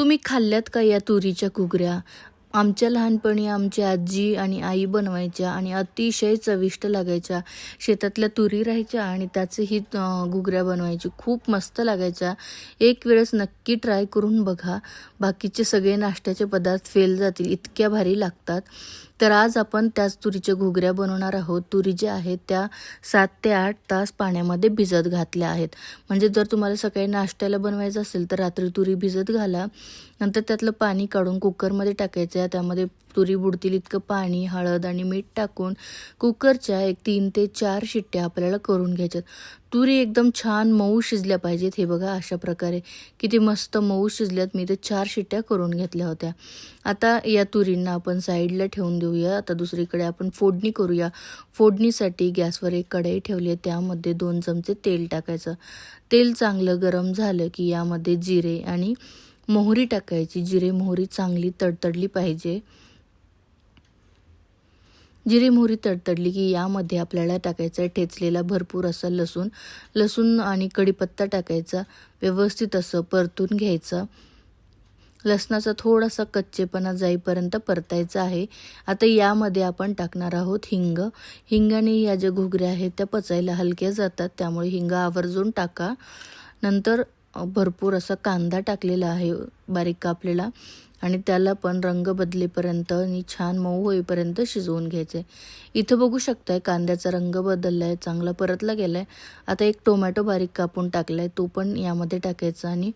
तुम्ही खाल्ल्यात का या तुरीच्या घुगऱ्या? आमच्या लहानपणी आमची आजी आणि आई बनवायच्या आणि अतिशय चविष्ट लागायच्या. शेतातल्या तुरी राहायच्या आणि त्याचेही घुगऱ्या बनवायची. खूप मस्त लागायच्या. एक वेळेस नक्की ट्राय करून बघा. बाकीचे सगळे नाश्त्याचे पदार्थ फेल जातील, इतक्या भारी लागतात. तर आज आपण त्याच तुरीच्या घुगऱ्या बनवणार आहोत. तुरी ज्या आहेत त्या 7 ते 8 तास पाण्यामध्ये भिजत घातल्या आहेत. म्हणजे जर तुम्हाला सकाळी नाश्त्याला बनवायचं असेल तर रात्री तुरी भिजत घाला. नंतर त्यातलं पाणी काढून कुकरमध्ये टाकायचं. त्यामध्ये तुरी बुडतील इतकं पाणी, हळद आणि मीठ टाकून कुकरच्या एक 3 ते 4 शिट्ट्या आपल्याला करून घ्यायच्यात. तुरी एकदम छान मऊ शिजल्या पाहिजेत. हे बघा अशा प्रकारे किती मस्त मऊ शिजल्यात. मी ते 4 शिट्ट्या करून घेतल्या होत्या. आता या तुरींना आपण साईडला ठेवून देऊया. आता दुसरीकडे आपण फोडणी करूया. फोडणीसाठी गॅसवर एक कढई ठेवली आहे. त्यामध्ये 2 चमचे तेल टाकायचं. तेल चांगलं गरम झालं की यामध्ये जिरे आणि मोहरी टाकायची. जिरे मोहरी चांगली तडतडली पाहिजे. जिरे मोहरी तडतडली की यामध्ये आपल्याला टाकायचं आहे ठेचलेला भरपूर असा लसूण आणि कढीपत्ता टाकायचा. व्यवस्थित असं परतून घ्यायचं. लसणाचा थोडासा कच्चेपणा जाईपर्यंत परतायचा आहे. आता यामध्ये आपण टाकणार आहोत हिंग. हिंगाने या ज्या घुगऱ्या आहेत त्या पचायला हलक्या जातात, त्यामुळे हिंग आवर्जून टाका. नंतर भरपूर असा कांदा टाकलेला आहे बारीक कापलेला आणि त्याला पण रंग बदलेपर्यंत आणि छान मऊ होईपर्यंत शिजवून घ्यायचे. इथं बघू शकताय कांद्याचा रंग बदललाय, चांगला परतला गेलाय. आता एक टोमॅटो बारीक कापून टाकलाय, तो पण यामध्ये टाकायचा आणि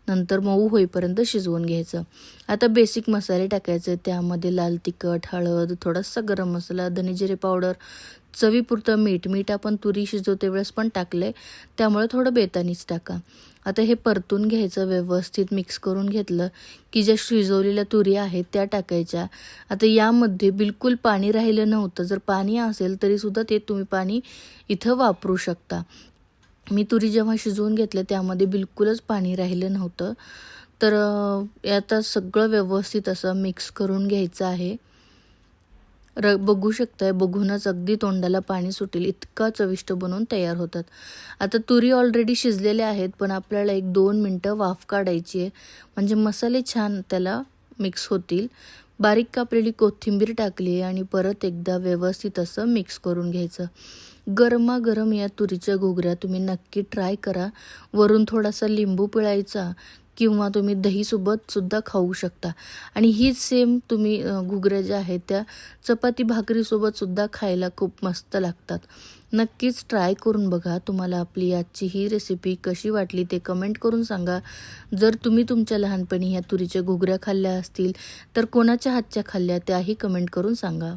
नंतर मऊ होईपर्यंत शिजवून घ्यायचं. आता बेसिक मसाले टाकायचे. त्यामध्ये लाल तिखट, हळद, थोडासा गरम मसाला, धने जिरे पावडर, चवीपुरतं मीठ आपण तुरी शिजवते वेळेस पण टाकले, त्यामुळे थोडं बेतानीच टाका. आता हे परतून घ्यायचं. व्यवस्थित मिक्स करून घेतलं की ज्या शिजवलेल्या तुरी आहेत त्या टाकायच्या. आता यामध्ये बिलकुल पाणी राहिलं नव्हतं. जर पाणी असेल तरीसुद्धा ते तुम्ही पाणी इथं वापरू शकता. मी तुरी जेव्हा शिजवून घेतलं त्यामध्ये बिलकुलच पाणी राहिलं नव्हतं. तर आता सगळं व्यवस्थित असं मिक्स करून घ्यायचं आहे. बघू शकताय, बघूनच अगदी तोंडाला पाणी सुटेल इतका चविष्ट बनवून तयार होतात. आता तुरी ऑलरेडी शिजलेल्या आहेत, पण आपल्याला 1-2 मिनटं वाफ काढायची आहे, म्हणजे मसाले छान त्याला मिक्स होतील. बारीक कापलेली कोथिंबीर टाकली आणि परत एकदा व्यवस्थित असं मिक्स करून घ्यायचं. गरमागरम या तुरीच्या घुगऱ्या तुम्ही नक्की ट्राय करा. वरून थोडासा लिंबू पिळायचा किंवा तुम्ही दहीसोबत सुद्धा खाऊ शकता. आणि हीच सेम तुम्ही घुगऱ्या ज्या आहेत त्या चपाती भाकरीसोबत सुद्धा खायला खूप मस्त लागतात. नक्कीच ट्राय करून बघा. तुम्हाला आपली आजची ही रेसिपी कशी वाटली ते कमेंट करून सांगा. जर तुम्ही तुमच्या लहानपणी ह्या तुरीच्या घुगऱ्या खाल्ल्या असतील तर कोणाच्या हातच्या खाल्ल्या त्याही कमेंट करून सांगा.